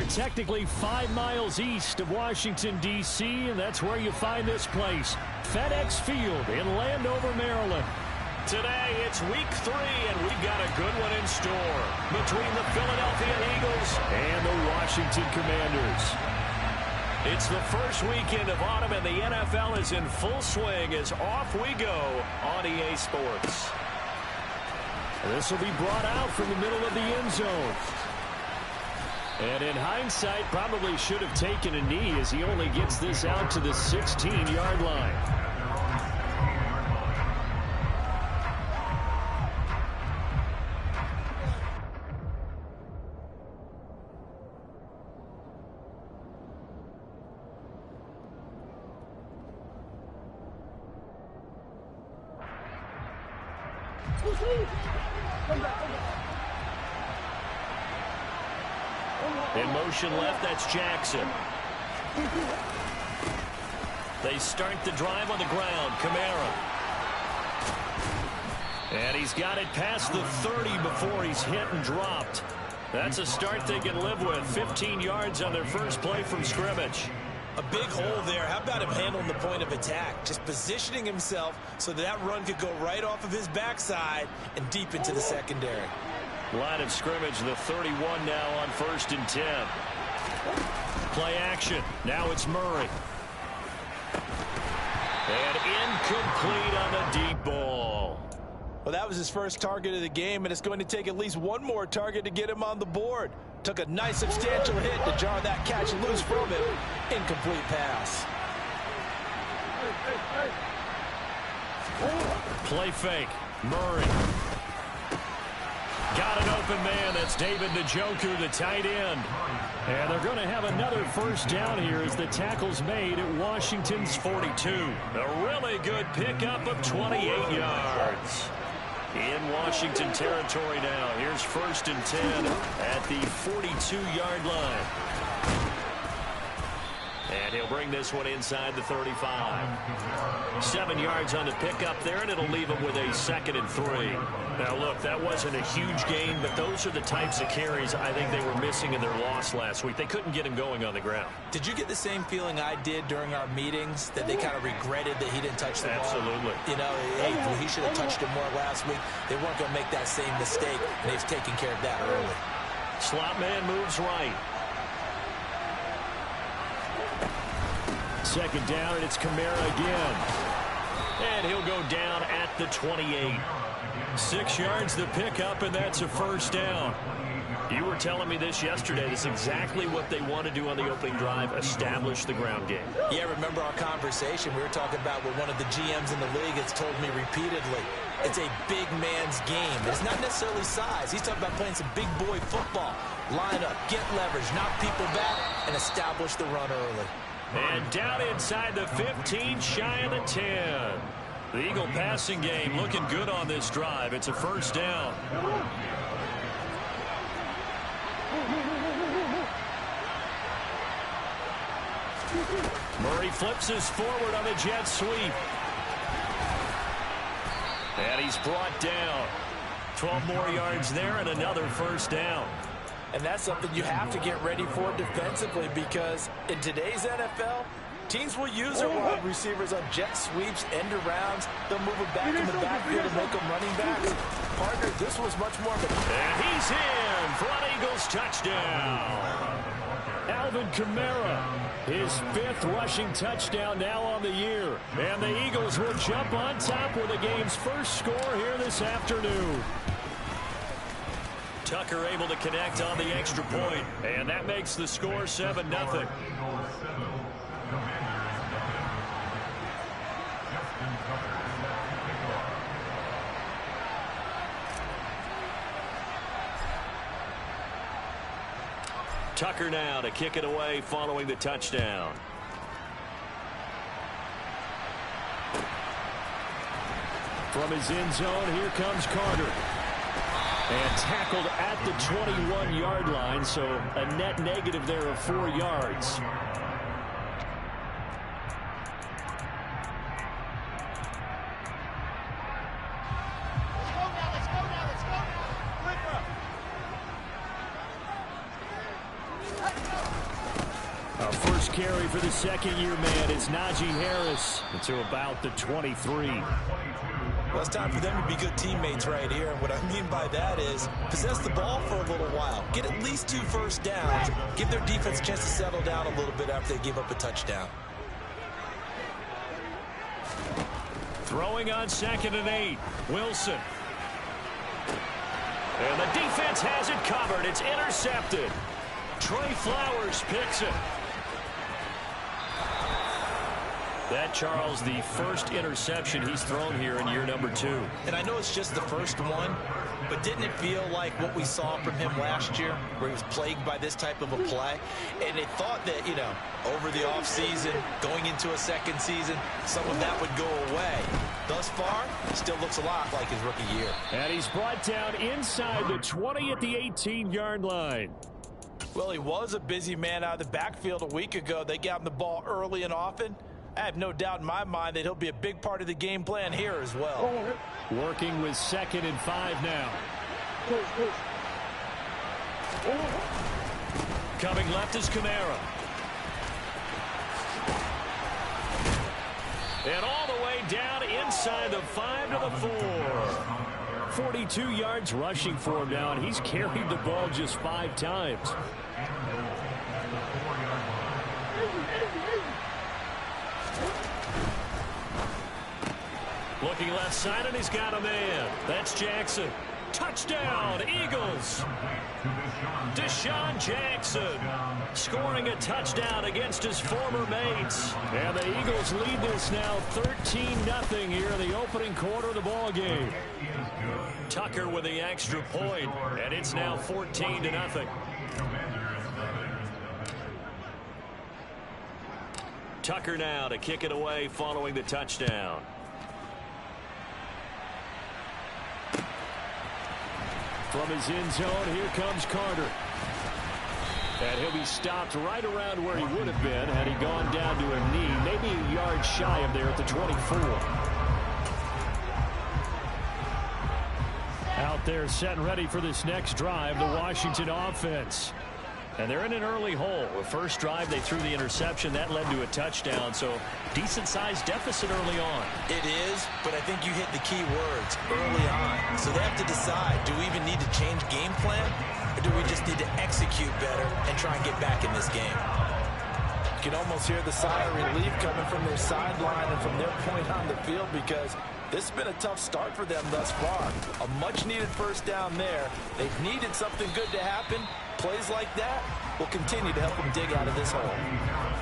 are technically 5 miles east of Washington, D.C., and that's where you find this place, FedEx Field in Landover, Maryland. Today, it's week 3, and we've got a good one in store between the Philadelphia Eagles and the Washington Commanders. It's the first weekend of autumn, and the NFL is in full swing as off we go on EA Sports. This will be brought out from the middle of the end zone. And in hindsight, probably should have taken a knee as he only gets this out to the 16-yard line. In motion left, that's Jackson. They start the drive on the ground. Kamara. And he's got it past the 30 before he's hit and dropped. That's a start they can live with. 15 yards on their first play from scrimmage. A big hole there. How about him handling the point of attack? Just positioning himself so that run could go right off of his backside and deep into the secondary. Line of scrimmage, the 31 now on 1st and 10. Play action. Now it's Murray. And incomplete on the deep ball. Well, that was his first target of the game, and it's going to take at least one more target to get him on the board. Took a nice substantial hit to jar that catch loose from him. Incomplete pass. Play fake. Murray. Got an open man. That's David Njoku, the tight end. And they're going to have another first down here as the tackle's made at Washington's 42. A really good pickup of 28 yards. In Washington territory now. Here's 1st and 10 at the 42-yard line. And he'll bring this one inside the 35. 7 yards on the pickup there, and it'll leave him with a 2nd and 3. Now, look, that wasn't a huge gain, but those are the types of carries I think they were missing in their loss last week. They couldn't get him going on the ground. Did you get the same feeling I did during our meetings, that they kind of regretted that he didn't touch the ball? Absolutely. You know, hey, he should have touched it more last week. They weren't going to make that same mistake, and they've taken care of that early. Slot man moves right. 2nd down, and it's Kamara again. And he'll go down at the 28. 6 yards the pickup, and that's a first down. You were telling me this yesterday. This is exactly what they want to do on the opening drive, establish the ground game. Yeah, remember our conversation. We were talking about what one of the GMs in the league has told me repeatedly. It's a big man's game. It's not necessarily size. He's talking about playing some big boy football. Line up, get leverage, knock people back, and establish the run early. And down inside the 15, shy of the 10. The Eagle passing game looking good on this drive. It's a first down. Murray flips us forward on the jet sweep. And he's brought down. 12 more yards there and another first down. And that's something you have to get ready for defensively, because in today's NFL, teams will use their wide receivers on jet sweeps, end arounds. They'll move them back in the backfield and make them running backs. Partner, this was much more of a... And he's in for an Eagles touchdown. Alvin Kamara, his 5th rushing touchdown now on the year. And the Eagles will jump on top with the game's first score here this afternoon. Tucker able to connect on the extra point, and that makes the score 7-0. Tucker now to kick it away following the touchdown. From his end zone, here comes Carter. And tackled at the 21-yard line, so a net negative there of 4 yards. Let's go now. first carry for the second-year man. It's Najee Harris to about the 23. Well, it's time for them to be good teammates right here. And what I mean by that is possess the ball for a little while. Get at least 2 first downs. Give their defense a chance to settle down a little bit after they give up a touchdown. Throwing on 2nd and 8. Wilson. And the defense has it covered. It's intercepted. Trey Flowers picks it. That, Charles, the first interception he's thrown here in year number 2. And I know it's just the first one, but didn't it feel like what we saw from him last year, where he was plagued by this type of a play? And they thought that, you know, over the offseason, going into a second season, some of that would go away. Thus far, still looks a lot like his rookie year. And he's brought down inside the 20 at the 18-yard line. Well, he was a busy man out of the backfield a week ago. They got him the ball early and often. I have no doubt in my mind that he'll be a big part of the game plan here as well. Working with 2nd and 5 now. Coming left is Kamara. And all the way down inside the 5 to the 4. 42 yards rushing for him now, and he's carried the ball just 5 times. Looking left side, and he's got a man. That's Jackson. Touchdown, Eagles. Deshaun Jackson scoring a touchdown against his former mates. And the Eagles lead this now 13-0 here in the opening quarter of the ball game. Tucker with the extra point, and it's now 14-0. Tucker now to kick it away following the touchdown. From his end zone, here comes Carter. And he'll be stopped right around where he would have been had he gone down to a knee, maybe a yard shy of there at the 24. Out there set and ready for this next drive, the Washington offense. And they're in an early hole. The first drive, they threw the interception. That led to a touchdown, so decent-sized deficit early on. It is, but I think you hit the key words, early on. So they have to decide, do we even need to change game plan, or do we just need to execute better and try and get back in this game? You can almost hear the sigh of relief coming from their sideline and from their point on the field, because this has been a tough start for them thus far. A much-needed first down there. They've needed something good to happen. Plays like that will continue to help them dig out of this hole.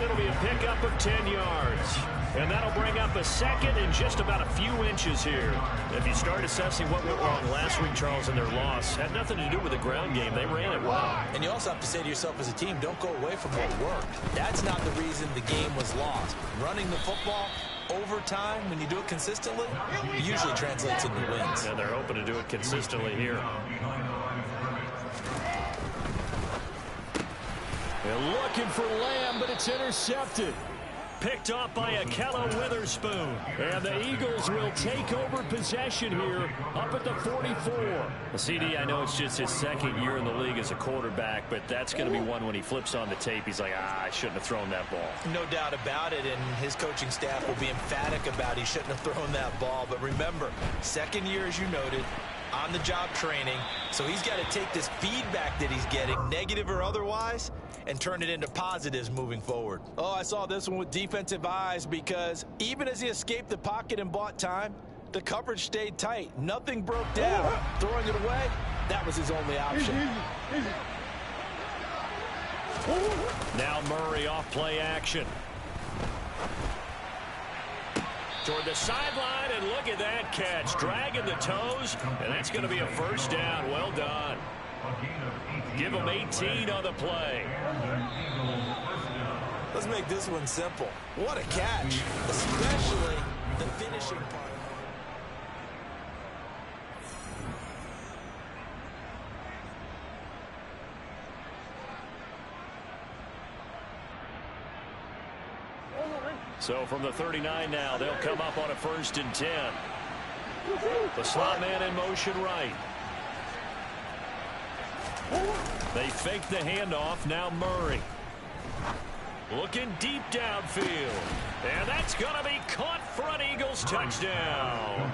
It'll be a pickup of 10 yards. And that'll bring up a second and just about a few inches here. If you start assessing what went wrong last week, Charles, in their loss, had nothing to do with the ground game. They ran it well. And you also have to say to yourself as a team, don't go away from what worked. That's not the reason the game was lost. Running the football over time, when you do it consistently, it usually translates into wins. And they're hoping to do it consistently here. They're looking for Lamb, but it's intercepted. Picked off by Ahkello Witherspoon. And the Eagles will take over possession here up at the 44. The CD, I know it's just his second year in the league as a quarterback, but that's going to be one when he flips on the tape. He's like, I shouldn't have thrown that ball. No doubt about it, and his coaching staff will be emphatic about he shouldn't have thrown that ball. But remember, second year, as you noted, on-the-job training. So he's got to take this feedback that he's getting, negative or otherwise, and turn it into positives moving forward. Oh, I saw this one with defensive eyes, because even as he escaped the pocket and bought time, the coverage stayed tight. Nothing broke down. Throwing it away, that was his only option. Now Murray off play action. Toward the sideline, and look at that catch. Dragging the toes, and that's going to be a first down. Well done. Give him 18 on the play. Let's make this one simple. What a catch, especially the finishing part. So from the 39 now, they'll come up on a 1st and 10. The slot man in motion right. They fake the handoff. Now Murray. Looking deep downfield. And that's going to be caught for an Eagles touchdown.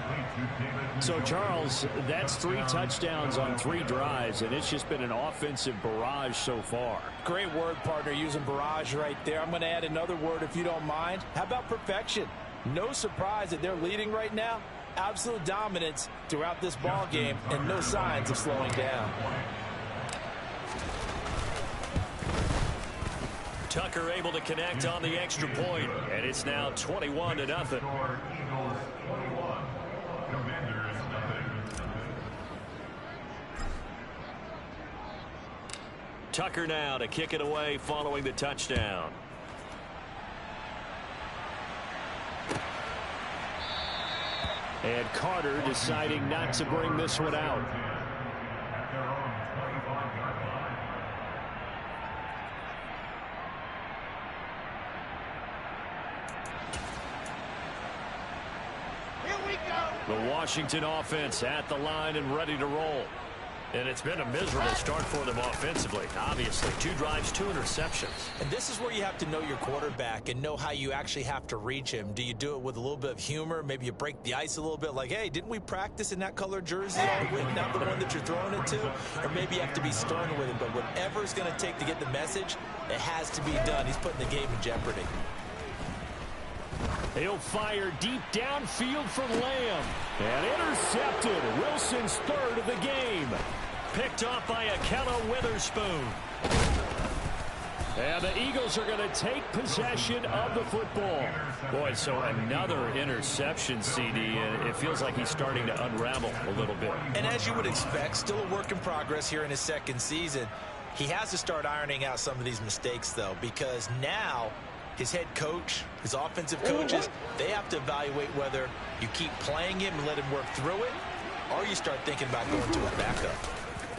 So, Charles, that's 3 touchdowns on 3 drives, and it's just been an offensive barrage so far. Great word, partner, using barrage right there. I'm going to add another word if you don't mind. How about perfection? No surprise that they're leading right now. Absolute dominance throughout this ball game and no signs of slowing down. Tucker able to connect on the extra point, and it's now 21-0. Tucker now to kick it away following the touchdown. And Carter deciding not to bring this one out. The Washington offense at the line and ready to roll. And it's been a miserable start for them offensively. Obviously, 2 drives, 2 interceptions. And this is where you have to know your quarterback and know how you actually have to reach him. Do you do it with a little bit of humor? Maybe you break the ice a little bit like, hey, didn't we practice in that color jersey all week, not the one that you're throwing it to? Or maybe you have to be stern with him. But whatever it's going to take to get the message, it has to be done. He's putting the game in jeopardy. He'll fire deep downfield for Lamb. And intercepted. Wilson's 3rd of the game. Picked off by Ahkello Witherspoon. And the Eagles are going to take possession of the football. Boy, so another interception, CD, and it feels like he's starting to unravel a little bit. And as you would expect, still a work in progress here in his 2nd season. He has to start ironing out some of these mistakes, though, because now his head coach, his offensive coaches, they have to evaluate whether you keep playing him and let him work through it, or you start thinking about going to a backup.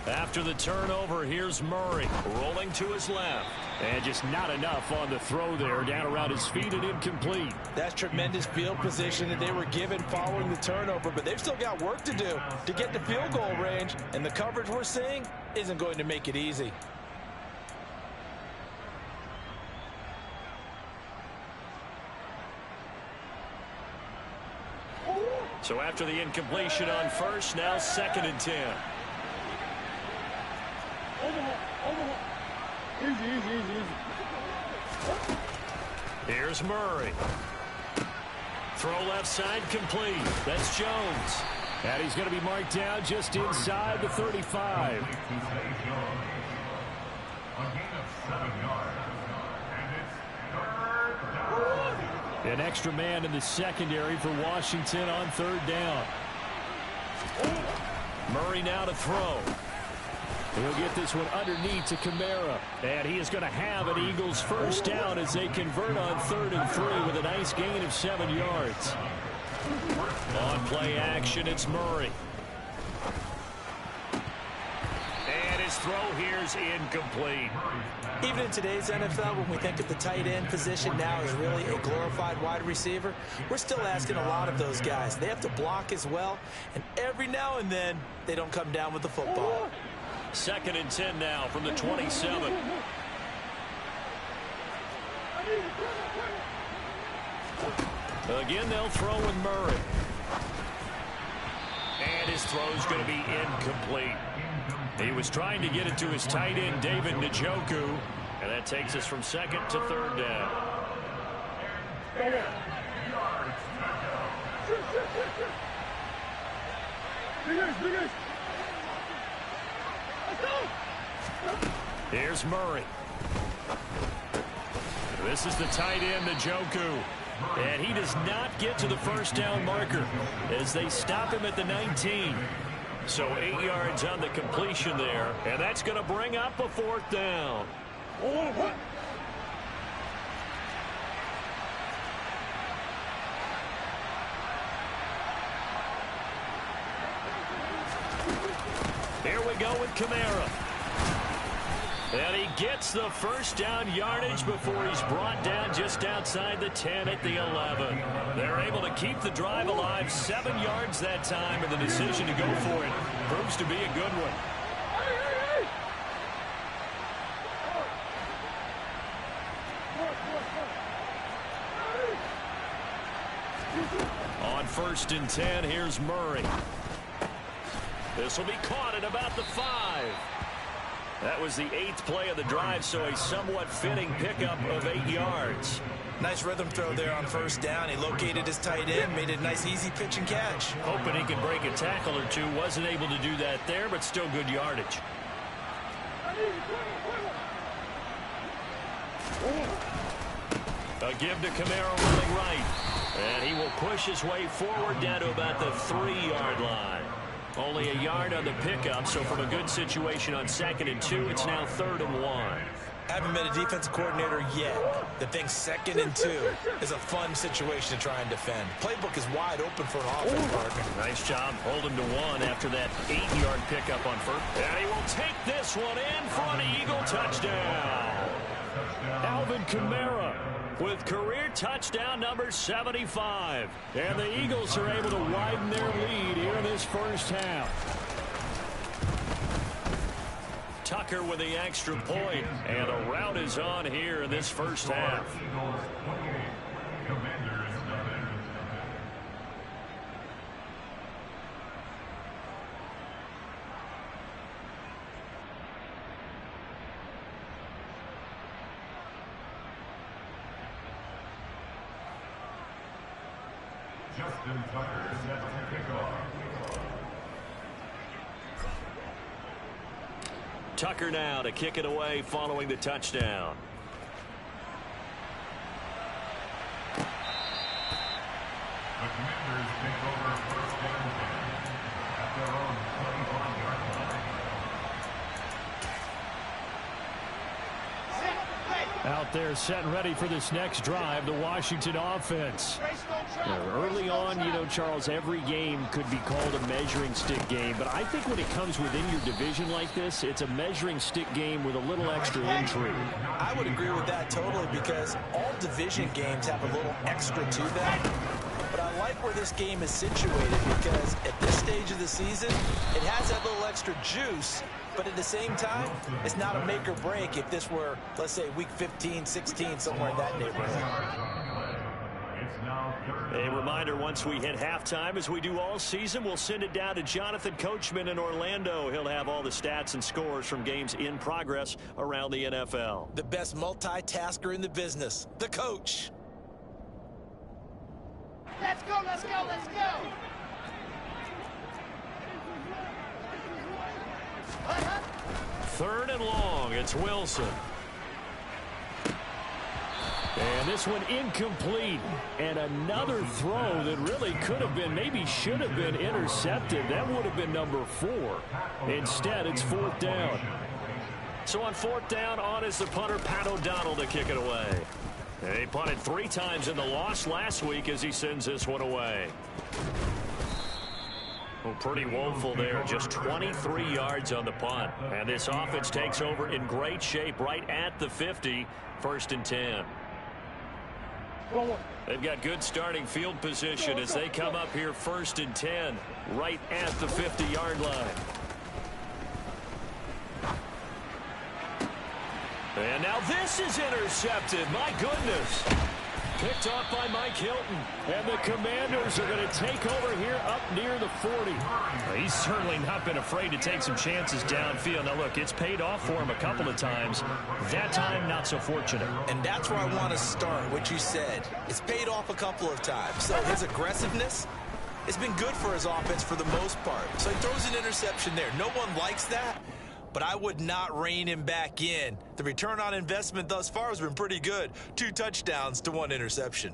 After the turnover, here's Murray rolling to his left. And just not enough on the throw there, down around his feet and incomplete. That's tremendous field position that they were given following the turnover, but they've still got work to do to get to field goal range, and the coverage we're seeing isn't going to make it easy. So after the incompletion on first, now 2nd and 10. Here's Murray. Throw left side complete. That's Jones. And he's going to be marked down just inside the 35. An extra man in the secondary for Washington on 3rd down. Murray now to throw. He'll get this one underneath to Kamara. And he is going to have an Eagles 1st down as they convert on 3rd and 3 with a nice gain of 7 yards. On play action, it's Murray. And his throw here's incomplete. Even in today's NFL, when we think of the tight end position now as really a glorified wide receiver, we're still asking a lot of those guys. They have to block as well, and every now and then, they don't come down with the football. 2nd and 10 now from the 27. Again, they'll throw with Murray. And his throw's going to be incomplete. He was trying to get it to his tight end, David Njoku, and that takes us from 2nd to 3rd down. Here's Murray. This is the tight end, Njoku. And he does not get to the 1st down marker as they stop him at the 19. So 8 yards on the completion there. And that's going to bring up a 4th down. Here we go with Kamara. And he gets the 1st down yardage before he's brought down just outside the 10 at the 11. They're able to keep the drive alive, 7 yards that time, and the decision to go for it proves to be a good one. First and 10, here's Murray. This will be caught at about the 5. That was the 8th play of the drive, so a somewhat fitting pickup of 8 yards. Nice rhythm throw there on first down. He located his tight end, made it a nice easy pitch and catch. Hoping he could break a tackle or two. Wasn't able to do that there, but still good yardage. A give to Kamara rolling right. And he will push his way forward down to about the 3-yard line. Only a yard on the pickup, so from a good situation on 2nd and 2, it's now 3rd and 1. Haven't met a defensive coordinator yet that thinks 2nd and 2 is a fun situation to try and defend. Playbook is wide open for an offense partner. Nice job holding to 1 after that 8-yard pickup on first. And he will take this one in for an Eagle touchdown. Alvin Kamara with career touchdown number 75. And the Eagles are able to widen their lead here in this first half. Tucker with the extra point, and a rout is on here in this first half. Justin Tucker set to kick off. Tucker now to kick it away following the touchdown. The Commanders take over first and 10 at their own 21-yard line. Out there set and ready for this next drive, the Washington offense. Early on, you know, Charles, every game could be called a measuring stick game, but I think when it comes within your division like this, it's a measuring stick game with a little extra intrigue. I would agree with that totally, because all division games have a little extra to them. But I like where this game is situated, because at this stage of the season, it has that little extra juice. But at the same time, it's not a make or break if this were, let's say, week 15, 16, somewhere in that neighborhood. A reminder, once we hit halftime, as we do all season, we'll send it down to Jonathan Coachman in Orlando. He'll have all the stats and scores from games in progress around the NFL. The best multitasker in the business, the coach. Let's go, let's go, let's go! 3rd and long, it's Wilson. And this one incomplete. And another throw that really could have been, maybe should have been intercepted. That would have been number 4. Instead, it's 4th down. So on 4th down, on is the punter, Pat O'Donnell, to kick it away. And he punted 3 times in the loss last week as he sends this one away. Well, pretty woeful there, just 23 yards on the punt. And this offense takes over in great shape right at the 50, 1st and 10. They've got good starting field position as they come up here 1st and 10, right at the 50-yard line. And now this is intercepted. My goodness. Picked off by Mike Hilton. And the Commanders are going to take over here up near the 40. He's certainly not been afraid to take some chances downfield. Now, look, it's paid off for him a couple of times. That time, not so fortunate. And that's where I want to start, what you said. It's paid off a couple of times. So his aggressiveness, it's been good for his offense for the most part. So he throws an interception there. No one likes that. But I would not rein him back in. The return on investment thus far has been pretty good. 2 touchdowns to 1 interception.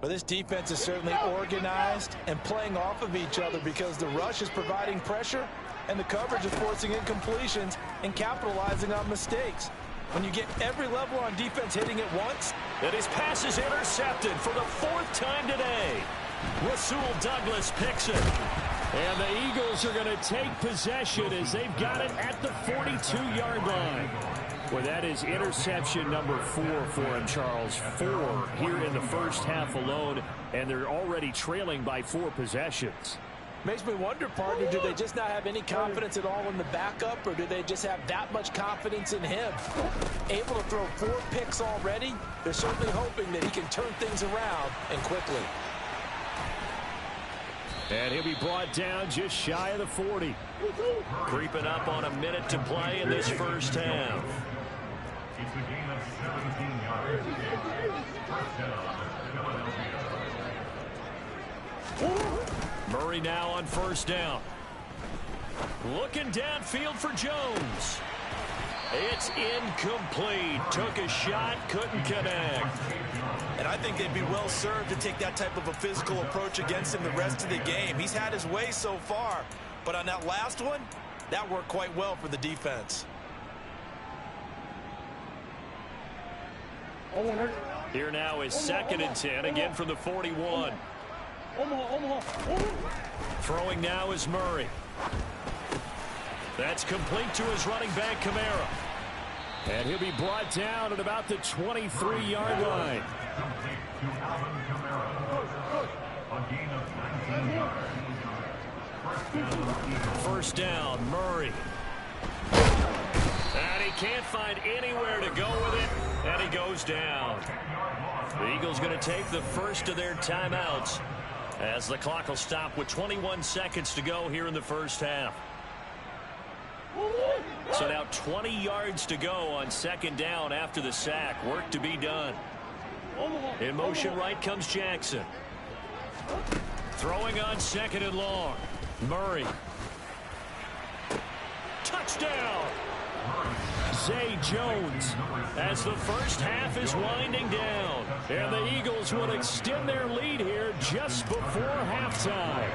Well, this defense is certainly organized and playing off of each other, because the rush is providing pressure and the coverage is forcing incompletions and capitalizing on mistakes. When you get every level on defense hitting at once. And his pass is intercepted for the 4th time today. Rasul Douglas picks it. And the Eagles are going to take possession as they've got it at the 42-yard line. Well, that is interception number 4 for him, Charles. 4 here in the first half alone, and they're already trailing by 4 possessions. Makes me wonder, partner, do they just not have any confidence at all in the backup, or do they just have that much confidence in him? Able to throw 4 picks already, they're certainly hoping that he can turn things around and quickly. And he'll be brought down just shy of the 40. Creeping up on a minute to play in this first half. It's a gain of 17 yards. First down, Philadelphia. Murray now on first down. Looking downfield for Jones. It's incomplete. Took a shot, couldn't connect. And I think they'd be well served to take that type of a physical approach against him the rest of the game. He's had his way so far, but on that last one, that worked quite well for the defense. Here now is 2nd and 10, again from the 41. Throwing now is Murray. That's complete to his running back, Kamara. And he'll be brought down at about the 23-yard line. Complete to Alvin Kamara. A gain of 19 yards. First down, Murray. And he can't find anywhere to go with it, and he goes down. The Eagles going to take the first of their timeouts as the clock will stop with 21 seconds to go here in the first half. So now 20 yards to go on 2nd down after the sack. Work to be done. In motion right comes Jackson. Throwing on 2nd and long. Murray. Touchdown! Zay Jones as the first half is winding down. And the Eagles will extend their lead here just before halftime.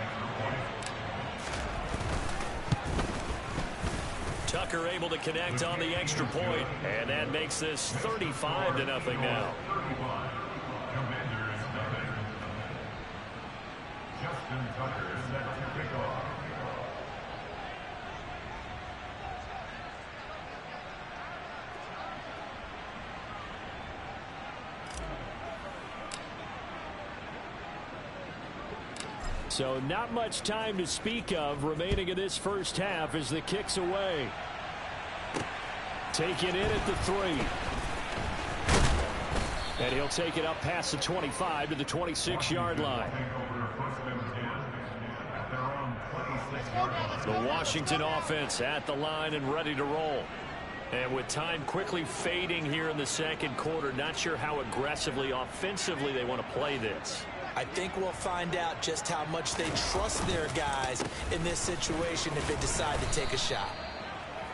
Tucker able to connect on the extra point, and that makes this 35-0 now. Commanders nothing. Justin Tucker set to kick off. So not much time to speak of remaining in this first half as the kick's away. Taken in at the 3. And he'll take it up past the 25 to the 26-yard line. The Washington offense at the line and ready to roll. And with time quickly fading here in the second quarter, not sure how aggressively, offensively they want to play this. I think we'll find out just how much they trust their guys in this situation if they decide to take a shot.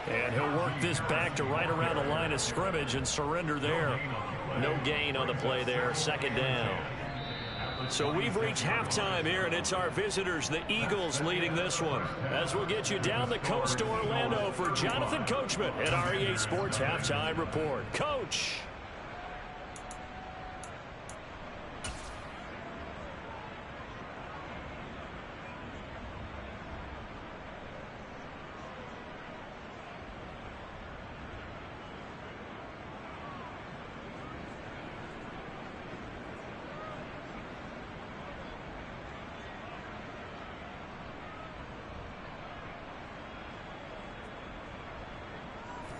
And he'll work this back to right around the line of scrimmage and surrender there. No gain on the play there, 2nd down. So we've reached halftime here, and it's our visitors, the Eagles, leading this one. As we'll get you down the coast to Orlando for Jonathan Coachman at our EA Sports Halftime Report. Coach.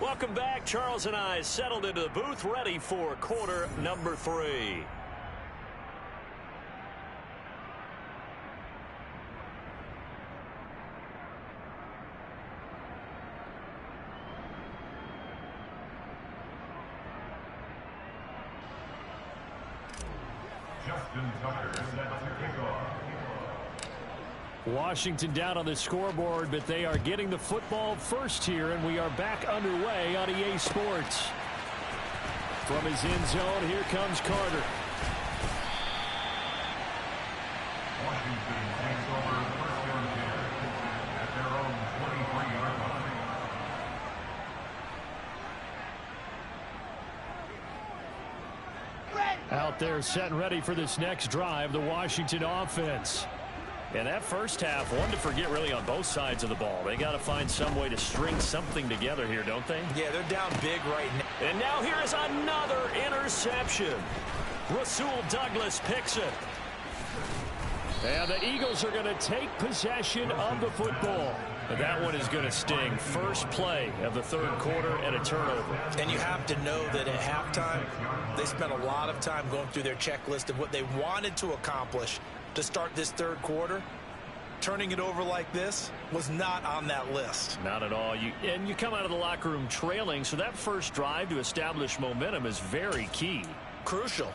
Welcome back. Charles and I settled into the booth, ready for quarter number 3. Justin Tucker set to kick off. Washington down on the scoreboard, but they are getting the football first here, and we are back underway on EA Sports. From his end zone, here comes Carter. Washington takes over first down at their own 23-yard line. Out there set and ready for this next drive, the Washington offense. And that first half, one to forget really on both sides of the ball. They got to find some way to string something together here, don't they? Yeah, they're down big right now. And now here is another interception. Rasul Douglas picks it. And the Eagles are going to take possession of the football. And that one is going to sting. First play of the third quarter and a turnover. And you have to know that at halftime, they spent a lot of time going through their checklist of what they wanted to accomplish to start this third quarter. turning it over like this was not on that list. Not at all. And you come out of the locker room trailing, so that first drive to establish momentum is very key. Crucial.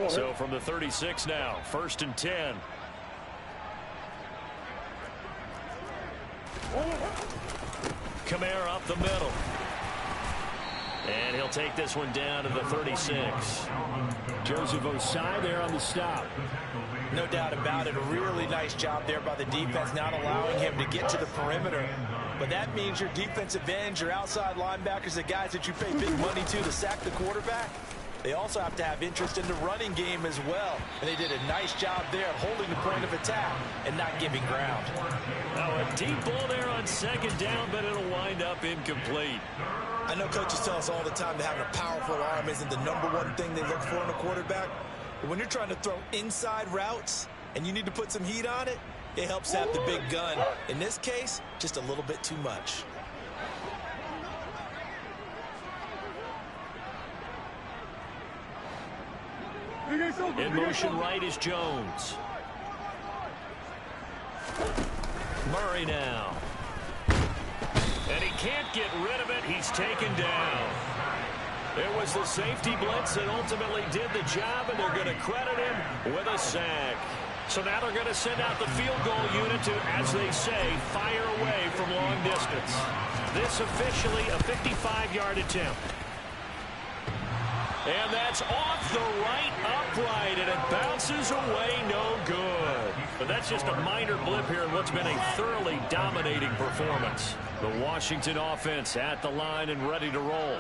So from the 36 now, 1st and 10. Kamara up the middle. And he'll take this one down to the 36. Joseph Osai there on the stop. No doubt about it. A really nice job there by the defense, not allowing him to get to the perimeter. But that means your defensive ends, your outside linebackers, the guys that you pay big money to sack the quarterback, they also have to have interest in the running game as well. And they did a nice job there of holding the point of attack and not giving ground. Now a deep ball there on 2nd down, but it'll wind up incomplete. I know coaches tell us all the time that having a powerful arm isn't the #1 thing they look for in a quarterback. But when you're trying to throw inside routes and you need to put some heat on it, it helps have the big gun. In this case, just a little bit too much. In motion right is Jones. Murray now. And he can't get rid of it. He's taken down. It was the safety blitz that ultimately did the job, and they're going to credit him with a sack. So now they're going to send out the field goal unit to, as they say, fire away from long distance. This officially a 55-yard attempt. And that's off the right upright, and it bounces away no good. But that's just a minor blip here in what's been a thoroughly dominating performance. The Washington offense at the line and ready to roll.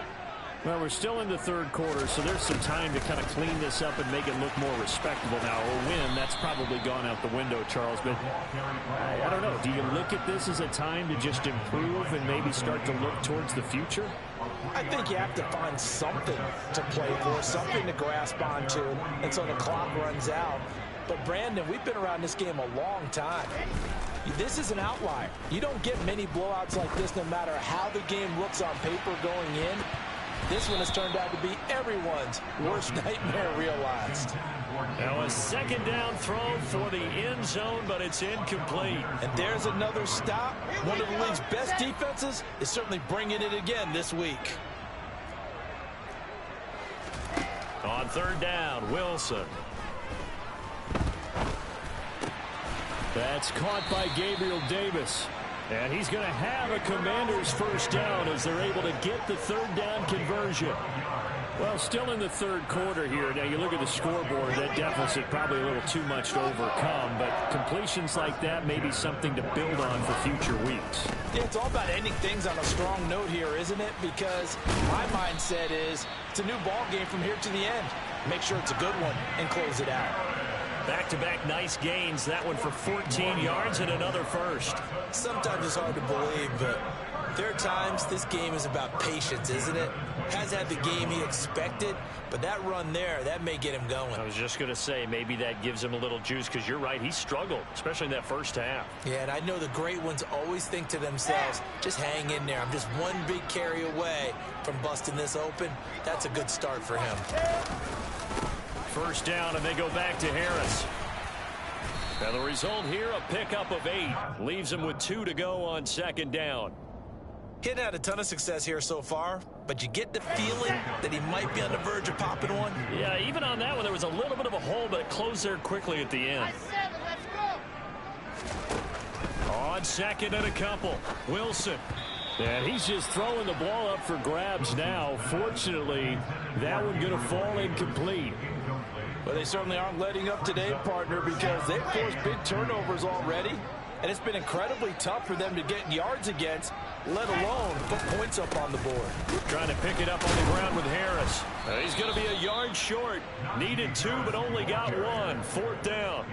Well, we're still in the 3rd quarter, so there's some time to kind of clean this up and make it look more respectable now. A win, that's probably gone out the window, Charles. But I don't know. Do you look at this as a time to just improve and maybe start to look towards the future? I think you have to find something to play for, something to grasp onto until the clock runs out. But, Brandon, we've been around this game a long time. This is an outlier. You don't get many blowouts like this no matter how the game looks on paper going in. This one has turned out to be everyone's worst nightmare realized. Now a 2nd down throw for the end zone, but it's incomplete. And there's another stop. One of the league's best defenses is certainly bringing it again this week. On 3rd down, Wilson. That's caught by Gabriel Davis. And he's going to have a Commanders 1st down as they're able to get the 3rd down conversion. Well, still in the 3rd quarter here. Now, you look at the scoreboard, that deficit probably a little too much to overcome. But completions like that may be something to build on for future weeks. Yeah, it's all about ending things on a strong note here, isn't it? Because my mindset is it's a new ball game from here to the end. Make sure it's a good one and close it out. Back-to-back nice gains. That one for 14 yards and another first. Sometimes it's hard to believe, but there are times this game is about patience, isn't it? Has had the game he expected, but that run there, that may get him going. I was just going to say, maybe that gives him a little juice, because you're right, he struggled, especially in that first half. Yeah, and I know the great ones always think to themselves, just hang in there. I'm just one big carry away from busting this open. That's a good start for him. 1st down, and they go back to Harris. And the result here, a pickup of 8. Leaves him with 2 to go on 2nd down. He hadn't had a ton of success here so far, but you get the feeling that he might be on the verge of popping one. Yeah, even on that one, there was a little bit of a hole, but it closed there quickly at the end. Let's go. On 2nd and a couple, Wilson. And he's just throwing the ball up for grabs now. Fortunately, that one going to fall incomplete. Well, they certainly aren't letting up today, partner, because they've forced big turnovers already. And it's been incredibly tough for them to get yards against, let alone put points up on the board. Trying to pick it up on the ground with Harris. He's going to be a yard short. Needed 2, but only got 1. 4th down.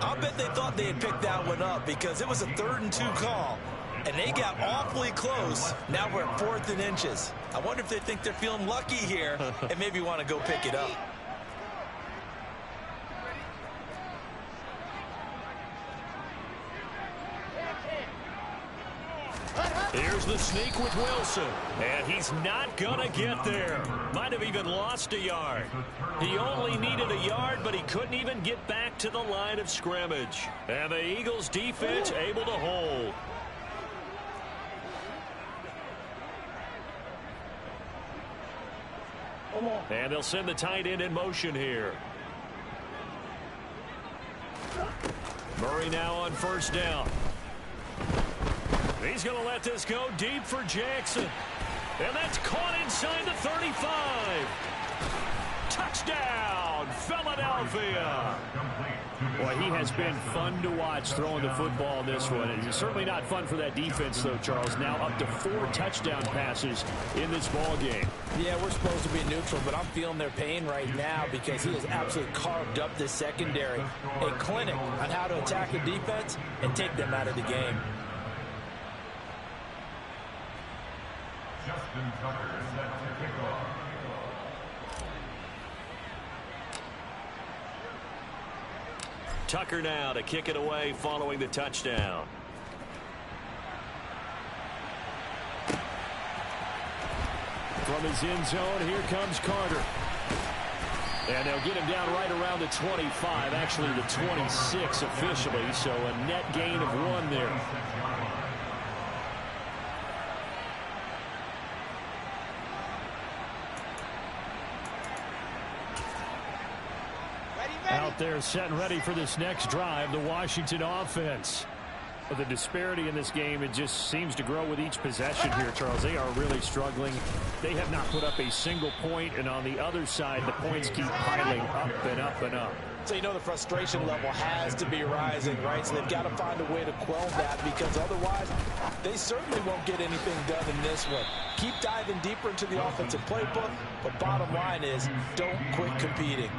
I'll bet they thought they had picked that one up because it was a 3rd and 2 call. And they got awfully close. Now we're at 4th and inches. I wonder if they think they're feeling lucky here and maybe want to go pick it up. Here's the sneak with Wilson. And he's not going to get there. Might have even lost a yard. He only needed a yard, but he couldn't even get back to the line of scrimmage. And the Eagles defense able to hold. And they'll send the tight end in motion here. Murray now on first down. He's going to let this go deep for Jackson. And that's caught inside the 35. Touchdown, Philadelphia. Boy, he has been fun to watch throwing the football in this one. It's certainly not fun for that defense, though, Charles. Now up to 4 touchdown passes in this ball game. Yeah, we're supposed to be neutral, but I'm feeling their pain right now because he has absolutely carved up this secondary. A clinic on how to attack the defense and take them out of the game. Justin Tucker set to kick off. Tucker now to kick it away following the touchdown. From his end zone, here comes Carter. And they'll get him down right around the 25, actually the 26 officially, so a net gain of 1 there. Out there set and ready for this next drive, the Washington offense. The disparity in this game, it just seems to grow with each possession here, Charles. They are really struggling. They have not put up a single point, and on the other side, the points keep piling up and up and up. So you know the frustration level has to be rising, right? So they've got to find a way to quell that because otherwise they certainly won't get anything done in this one. Keep diving deeper into the offensive playbook, but bottom line is don't quit competing.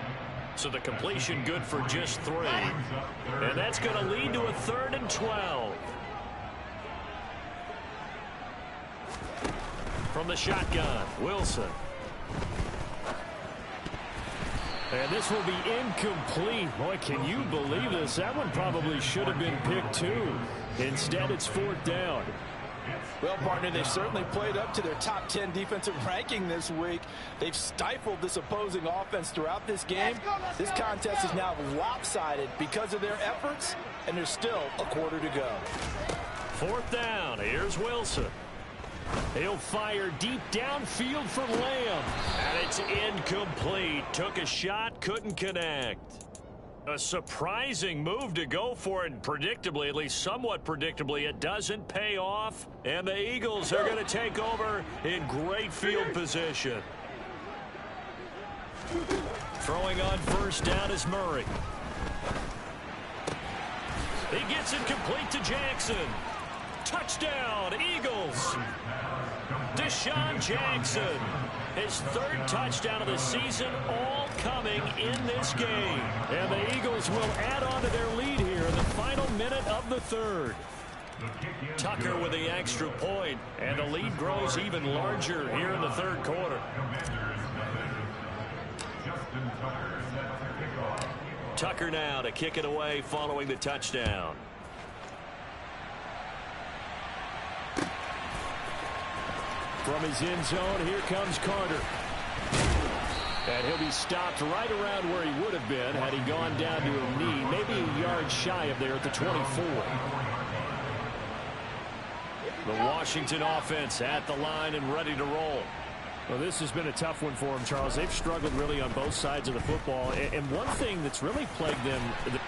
So the completion good for just 3. And that's going to lead to a 3rd and 12. From the shotgun, Wilson. And this will be incomplete. Boy, can you believe this? That one probably should have been picked too. Instead, it's 4th down. Well, partner, they've certainly played up to their top 10 defensive ranking this week. They've stifled this opposing offense throughout this game. This contest is now lopsided because of their efforts, and there's still a quarter to go. 4th down. Here's Wilson. He'll fire deep downfield for Lamb. And it's incomplete. Took a shot, couldn't connect. A surprising move to go for it, and predictably, at least somewhat predictably, it doesn't pay off. And the Eagles are going to take over in great field position. Throwing on first down is Murray. He gets it complete to Jackson. Touchdown, Eagles. Deshaun Jackson, his 3rd touchdown of the season, all coming in this game. And the Eagles will add on to their lead here in the final minute of the 3rd. Tucker with the extra point, and the lead grows even larger here in the 3rd quarter. Tucker now to kick it away following the touchdown. From his end zone, here comes Carter. And he'll be stopped right around where he would have been had he gone down to a knee, maybe a yard shy of there at the 24. The Washington offense at the line and ready to roll. Well, this has been a tough one for them, Charles. They've struggled really on both sides of the football. And one thing that's really plagued them...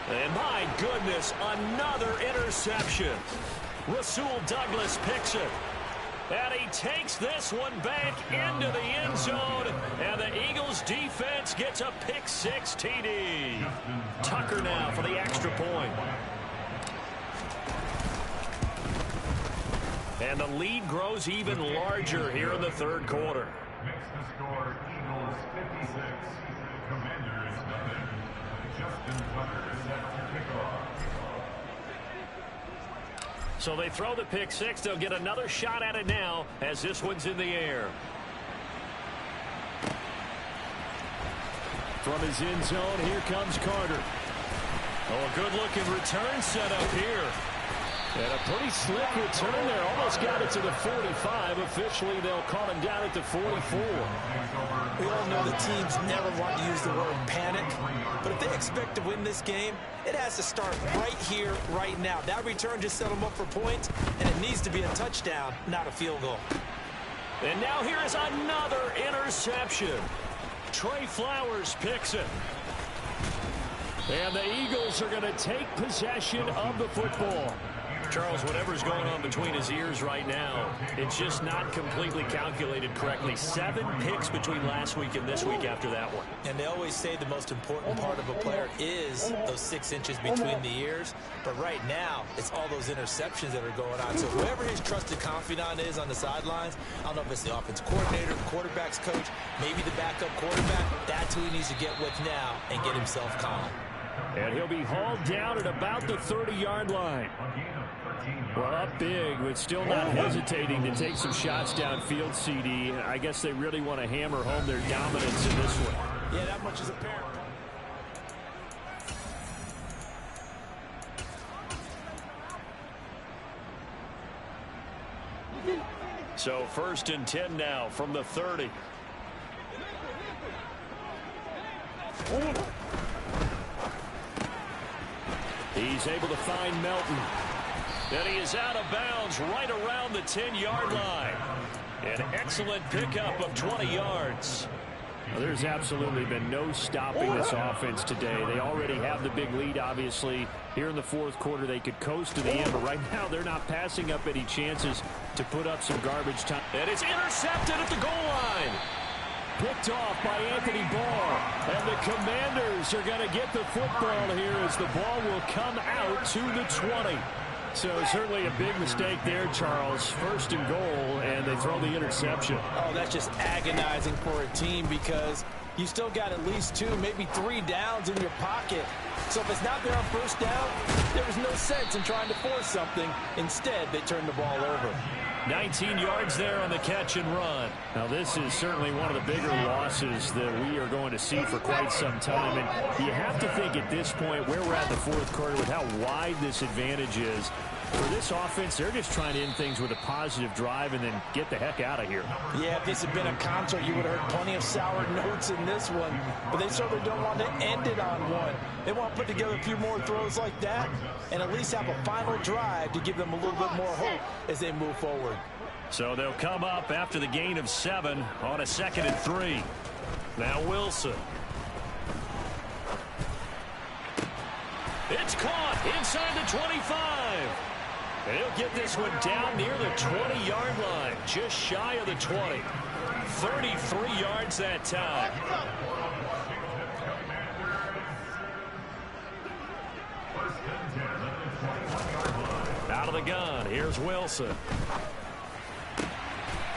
And my goodness, another interception. Rasul Douglas picks it. And he takes this one back into the end zone. And the Eagles defense gets a pick-6 TD. Tucker now for the extra point. And the lead grows even larger here in the 3rd quarter. Makes the score Eagles 56, Commanders nothing. Justin Tucker set to kick off. So they throw the pick-6. They'll get another shot at it now as this one's in the air. From his end zone, here comes Carter. Oh, a good-looking return set up here. And a pretty slick return there. Almost got it to the 45. Officially, they'll call him down at the 44. We all know the teams never want to use the word panic. But if they expect to win this game, it has to start right here, right now. That return just set them up for points, and it needs to be a touchdown, not a field goal. And now here is another interception. Trey Flowers picks it. And the Eagles are going to take possession of the football. Charles, whatever's going on between his ears right now, it's just not completely calculated correctly. 7 picks between last week and this week after that one. And they always say the most important part of a player is those 6 inches between the ears. But right now, it's all those interceptions that are going on. So whoever his trusted confidant is on the sidelines, I don't know if it's the offense coordinator, the quarterback's coach, maybe the backup quarterback, that's who he needs to get with now and get himself calm. And he'll be hauled down at about the 30-yard line. Well, up big, but still not hesitating to take some shots downfield, CD. I guess they really want to hammer home their dominance in this one. Yeah, that much is apparent. So 1st and 10 now from the 30. He's able to find Melton. And he is out of bounds right around the 10-yard line. An excellent pickup of 20 yards. Well, there's absolutely been no stopping this offense today. They already have the big lead, obviously. Here in the 4th quarter, they could coast to the end, but right now they're not passing up any chances to put up some garbage time. And it's intercepted at the goal line. Picked off by Anthony Barr. And the Commanders are going to get the football here as the ball will come out to the 20. So certainly a big mistake there, Charles. 1st and goal, and they throw the interception. Oh, that's just agonizing for a team because you still got at least 2, maybe 3 downs in your pocket. So if it's not there on 1st down, there was no sense in trying to force something. Instead, they turned the ball over. 19 yards there on the catch and run. Now, this is certainly one of the bigger losses that we are going to see for quite some time. And you have to think at this point where we're at in the 4th quarter with how wide this advantage is. For this offense, they're just trying to end things with a positive drive and then get the heck out of here. Yeah, if this had been a concert, you would have heard plenty of sour notes in this one. But they certainly don't want to end it on one. They want to put together a few more throws like that and at least have a final drive to give them a little bit more hope as they move forward. So they'll come up after the gain of 7 on a 2nd and 3. Now Wilson. It's caught inside the 25. And he'll get this one down near the 20-yard line, just shy of the 20. 33 yards that time. Out of the gun, here's Wilson.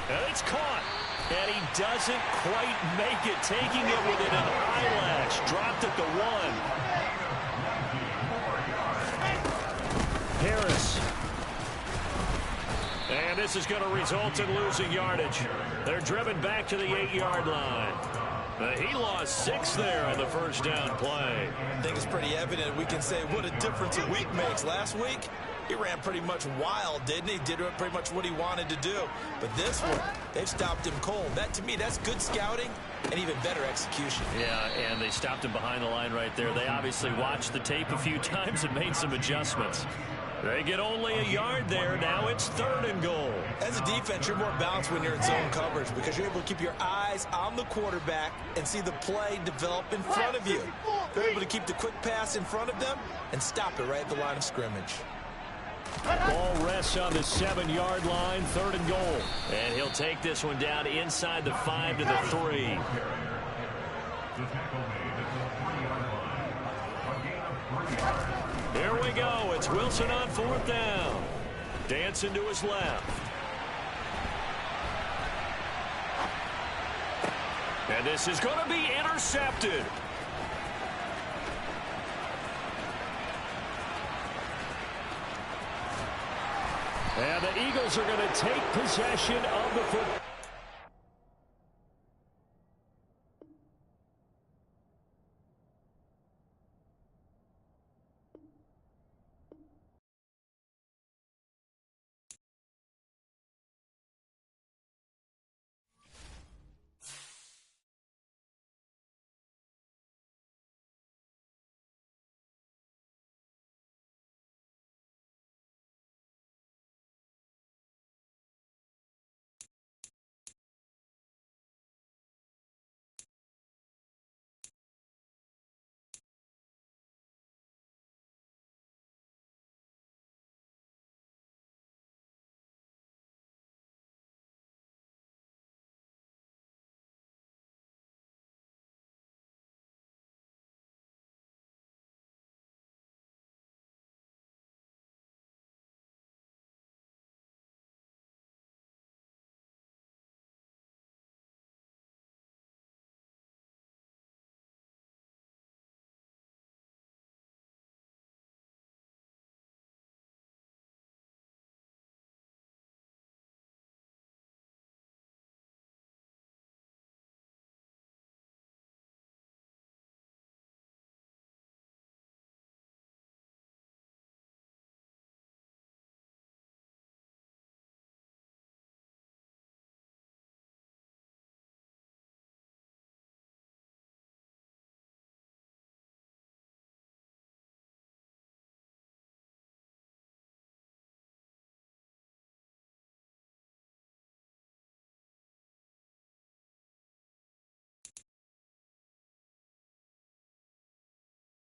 And it's caught. And he doesn't quite make it, taking it within an eyelash. Dropped at the 1. Harris. And this is going to result in losing yardage. They're driven back to the 8-yard line. He lost 6 there on the 1st down play. I think it's pretty evident. We can say what a difference a week makes. Last week, he ran pretty much wild, didn't he? Did pretty much what he wanted to do. But this one, they've stopped him cold. That, to me, that's good scouting and even better execution. Yeah, and they stopped him behind the line right there. They obviously watched the tape a few times and made some adjustments. They get only a yard there. Now it's 3rd and goal. As a defense, you're more balanced when you're in zone coverage because you're able to keep your eyes on the quarterback and see the play develop in front of you. You're able to keep the quick pass in front of them and stop it right at the line of scrimmage. Ball rests on the 7-yard line, 3rd and goal. And he'll take this one down inside the 5 to the 3. Here we go. It's Wilson on 4th down. Dancing to his left. And this is going to be intercepted. And the Eagles are going to take possession of the football.